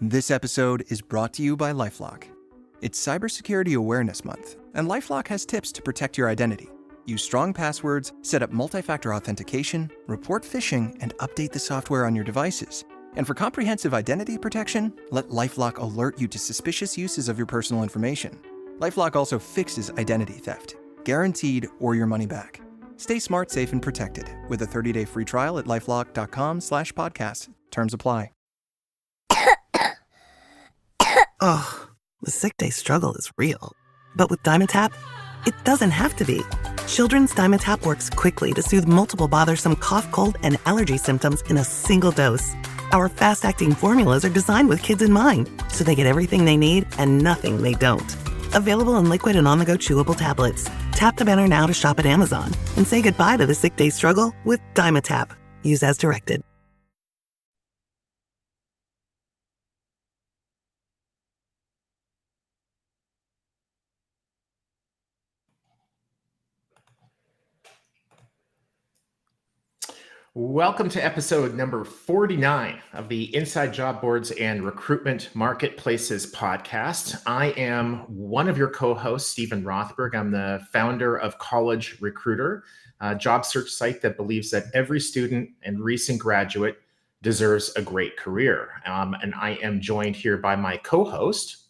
This episode is brought to you by LifeLock. It's Cybersecurity Awareness Month, and LifeLock has tips to protect your identity. Use strong passwords, set up multi-factor authentication, report phishing, and update the software on your devices. And for comprehensive identity protection, let LifeLock alert you to suspicious uses of your personal information. LifeLock also fixes identity theft, guaranteed or your money back. Stay smart, safe, and protected with a 30-day free trial at lifelock.com/podcast. Terms apply. Ugh, the sick day struggle is real. But with Dymytro, it doesn't have to be. Children's Dymytro works quickly to soothe multiple bothersome cough, cold, and allergy symptoms in a single dose. Our fast-acting formulas are designed with kids in mind, so they get everything they need and nothing they don't. Available in liquid and on-the-go chewable tablets. Tap the banner now to shop at Amazon and say goodbye to the sick day struggle with Dymytro. Use as directed. Welcome to episode number 49 of the Inside Job Boards and Recruitment Marketplaces podcast. I am one of your co-hosts, Steven Rothberg. I'm the founder of College Recruiter, a job search site that believes that every student and recent graduate deserves a great career. And I am joined here by my co-host,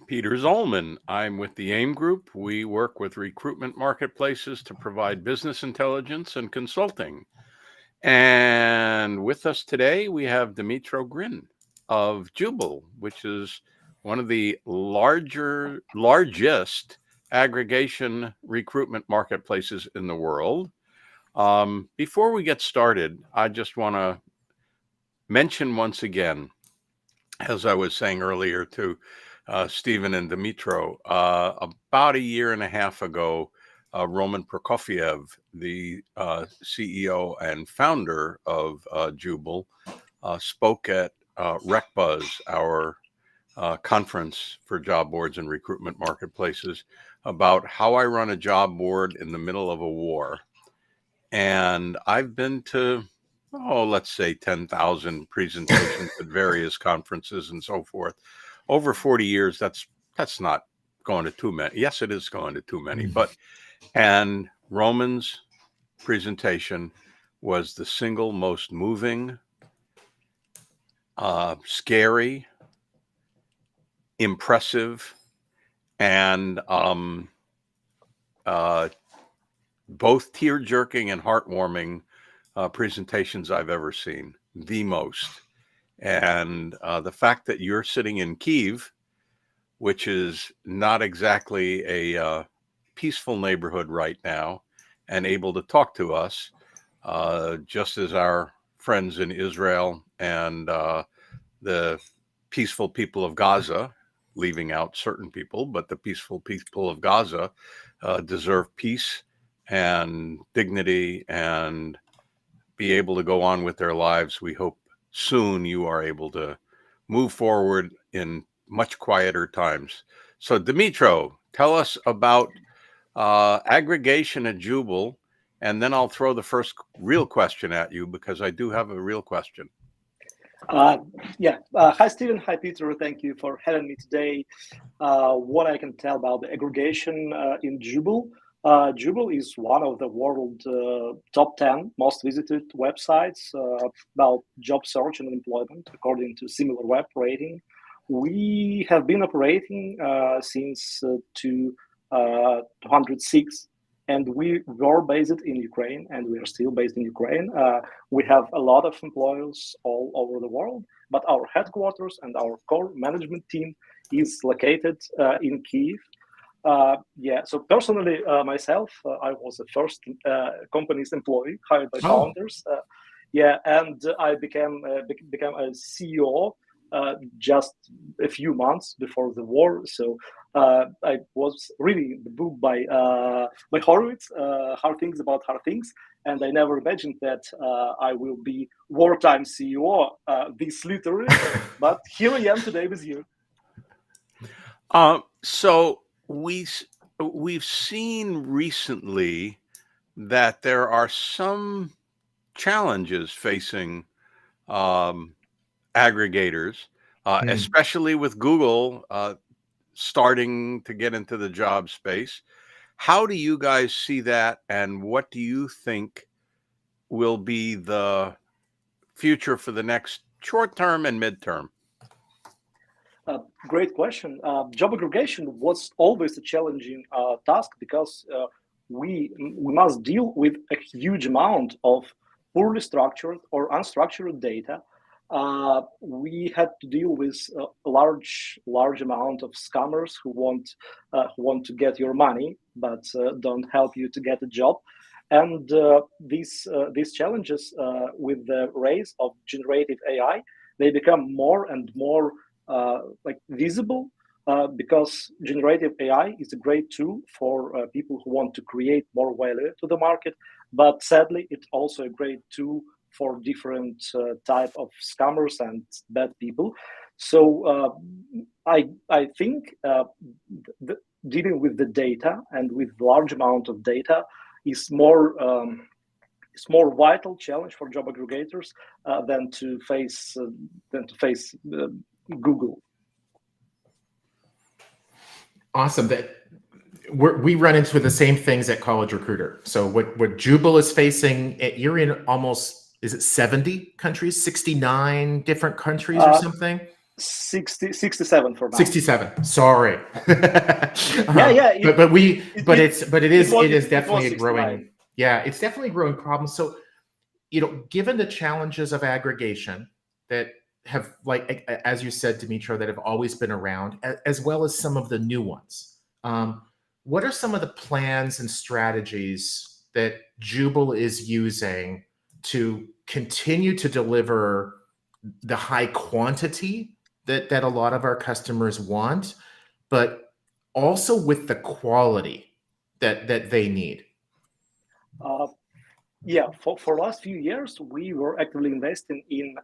Peter Zollman. I'm with the AIM Group. We work with recruitment marketplaces to provide business intelligence and consulting. And with us today, we have Dmytro Gryn of Jooble, which is one of the largest aggregation recruitment marketplaces in the world. Before we get started, I just want to mention once again, as I was saying earlier to Steven and Dmytro, about a year and a half ago, Roman Prokofyev, the CEO and founder of Jooble, spoke at RecBuzz, our conference for job boards and recruitment marketplaces, about how I run a job board in the middle of a war. And I've been to, let's say 10,000 presentations at various conferences and so forth. Over 40 years, that's not going to too many. Yes, it is going to too many, and Roman's presentation was the single most moving, scary, impressive, and both tear-jerking and heartwarming presentations I've ever seen, the most. And the fact that you're sitting in Kyiv, which is not exactly a peaceful neighborhood right now, and able to talk to us, just as our friends in Israel and the peaceful people of Gaza, leaving out certain people, but the peaceful people of Gaza deserve peace and dignity and be able to go on with their lives. We hope soon you are able to move forward in much quieter times. So Dmytro, tell us about aggregation at Jooble, and then I'll throw the first real question at you, because I do have a real question. Hi, Steven. Hi, Peter. Thank you for having me today. What I can tell about the aggregation in Jooble. Jooble is one of the world top 10 most visited websites about job search and employment, according to SimilarWeb rating. We have been operating since 2006, and we were based in Ukraine, and we are still based in Ukraine. We have a lot of employees all over the world, but our headquarters and our core management team is located in Kyiv. So personally, myself, I was the first company's employee hired by founders. And I became a CEO just a few months before the war. So I was reading the book by Horowitz, Hard Things About Hard Things, and I never imagined that I will be wartime CEO this literally, but here I am today with you. So we've seen recently that there are some challenges facing aggregators. especially with Google starting to get into the job space. How do you guys see that, and what do you think will be the future for the next short term and midterm? Great question. Job aggregation was always a challenging task because we must deal with a huge amount of poorly structured or unstructured data. We had to deal with a large amount of scammers who want to get your money but don't help you to get a job. And these challenges with the rise of generative AI, they become more and more visible because generative AI is a great tool for people who want to create more value to the market. But sadly, it's also a great tool for different type of scammers and bad people. So I think dealing with the data and with large amount of data is more vital challenge for job aggregators than to face Google. Awesome. We run into the same things at College Recruiter. So what Jooble is facing, you're in almost, is it 70 countries, 69 different countries or something? 67 for now. 67. Sorry. Yeah. It is definitely a growing. Yeah, it's definitely a growing problem. So, given the challenges of aggregation that have, like, as you said, Dmytro, that have always been around, as well as some of the new ones. What are some of the plans and strategies that Jooble is using to continue to deliver the high quantity that a lot of our customers want, but also with the quality that they need? For last few years, we were actively investing in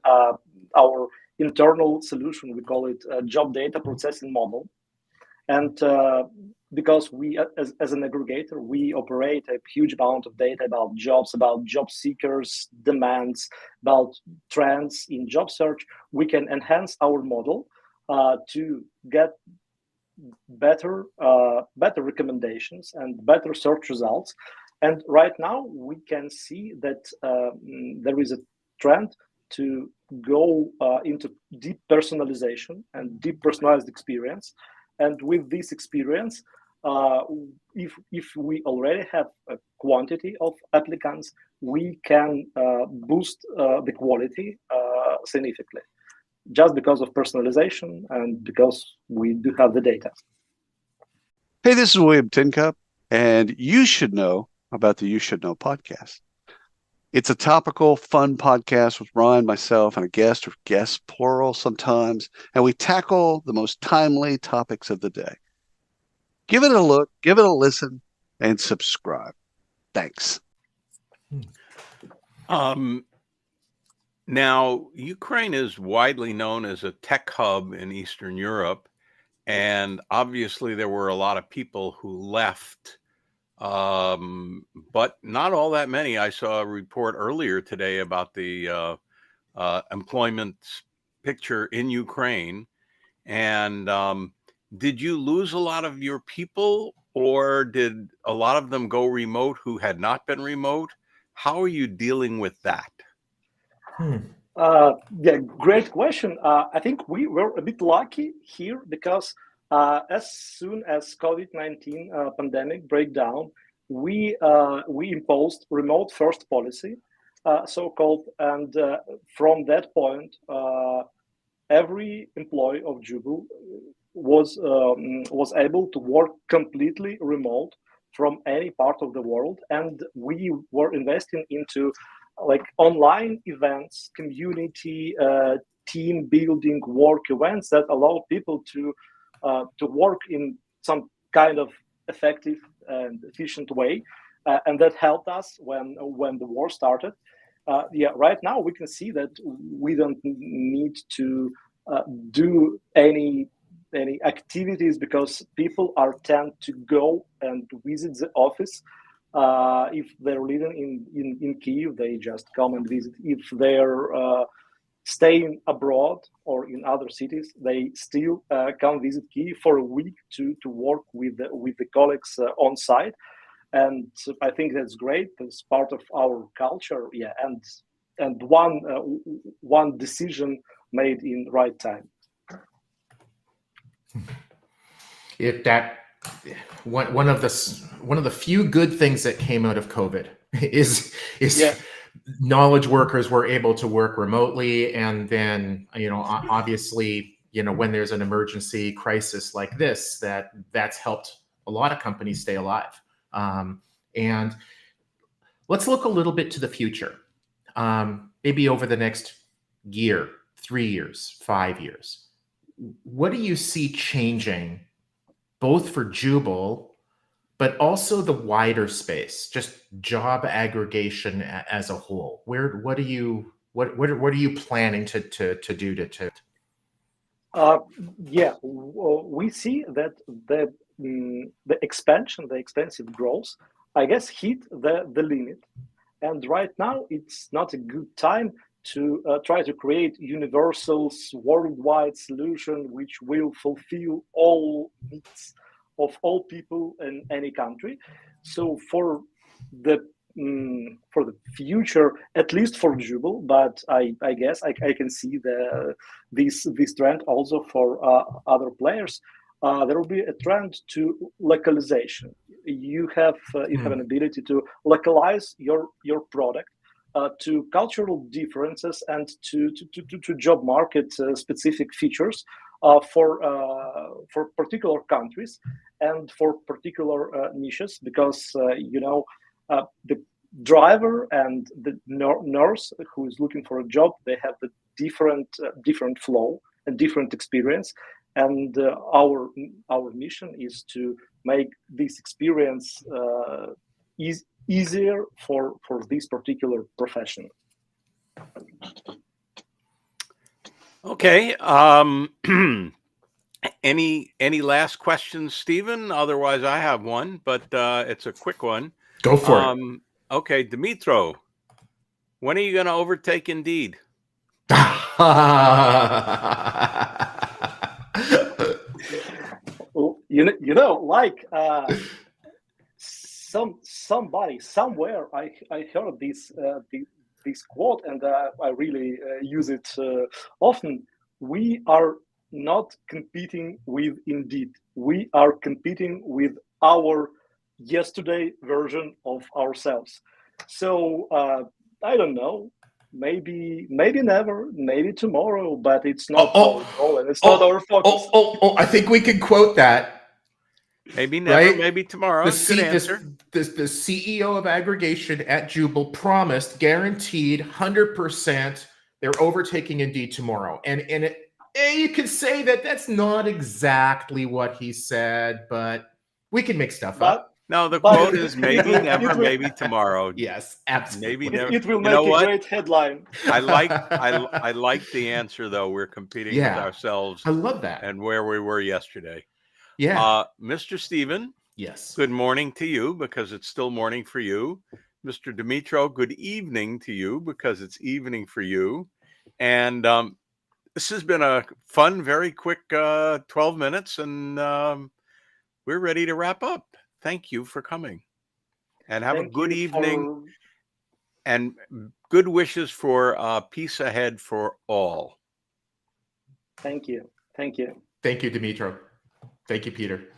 our internal solution. We call it job data processing model. And because we, as an aggregator, we operate a huge amount of data about jobs, about job seekers, demands, about trends in job search, we can enhance our model to get better recommendations and better search results. And right now, we can see that there is a trend to go into deep personalization and deep personalized experience. And with this experience, if we already have a quantity of applicants, we can boost the quality significantly, just because of personalization and because we do have the data. Hey, this is William Tincup, and you should know about the You Should Know podcast. It's a topical, fun podcast with Ryan, myself, and a guest, or guests, plural sometimes, and we tackle the most timely topics of the day. Give it a look, give it a listen, and subscribe. Thanks. Now, Ukraine is widely known as a tech hub in Eastern Europe, and obviously there were a lot of people who left, but not all that many. I saw a report earlier today about the employment picture in Ukraine. And did you lose a lot of your people, or did a lot of them go remote who had not been remote? How are you dealing with that? Great question. I think we were a bit lucky here because as soon as COVID-19 pandemic break down, we imposed remote first policy, so-called, and from that point, every employee of Jooble was able to work completely remote from any part of the world, and we were investing into like online events, community, team building work events that allow people to work in some kind of effective and efficient way, and that helped us when the war started. Right now we can see that we don't need to do any activities because people tend to go and visit the office. If they're living in Kyiv, they just come and visit. If they're staying abroad or in other cities, they still come visit Kyiv for a week to work with the colleagues on site. And I think that's great. It's part of our culture. Yeah, and one decision made in right time. One of the few good things that came out of COVID is knowledge workers were able to work remotely, and then obviously when there's an emergency crisis like this, that's helped a lot of companies stay alive. And let's look a little bit to the future, maybe over the next year, 3 years, 5 years. What do you see changing, both for Jooble, but also the wider space, just job aggregation as a whole? What are you planning to do to? We see that the expensive growth, I guess, hit the limit, and right now it's not a good time to try to create universal worldwide solution which will fulfill all needs of all people in any country. So for the future, at least for Jooble, but I guess I can see this trend also for other players. There will be a trend to localization. You have an ability to localize your product to cultural differences and to job market specific features for particular countries and for particular niches, because the driver and the nurse who is looking for a job, they have the different flow and different experience, and our mission is to make this experience easier for this particular profession. Okay. Any last questions, Steven? Otherwise, I have one, but it's a quick one. Go for it. Okay, Dmytro, when are you going to overtake Indeed? Somebody somewhere, I heard this quote, and I really use it often. We are not competing with Indeed. We are competing with our yesterday version of ourselves. So I don't know. Maybe never, maybe tomorrow, but it's not our goal and it's not our focus. I think we can quote that. Maybe never, right? Maybe tomorrow. The CEO of Aggregation at Jooble promised, guaranteed 100% they're overtaking Indeed tomorrow. And you can say that that's not exactly what he said, but we can make stuff up. No, the quote is maybe never, maybe tomorrow. Yes, absolutely. Maybe never. It will make a great headline. I like the answer, though. We're competing with ourselves. I love that. And where we were yesterday. Yeah. Mr. Steven. Yes. Good morning to you, because it's still morning for you. Mr. Dmytro, good evening to you, because it's evening for you. And this has been a fun, very quick 12 minutes, and we're ready to wrap up. Thank you for coming, and have a good evening, and good wishes for peace ahead for all. Thank you. Thank you. Thank you, Dmytro. Thank you, Peter.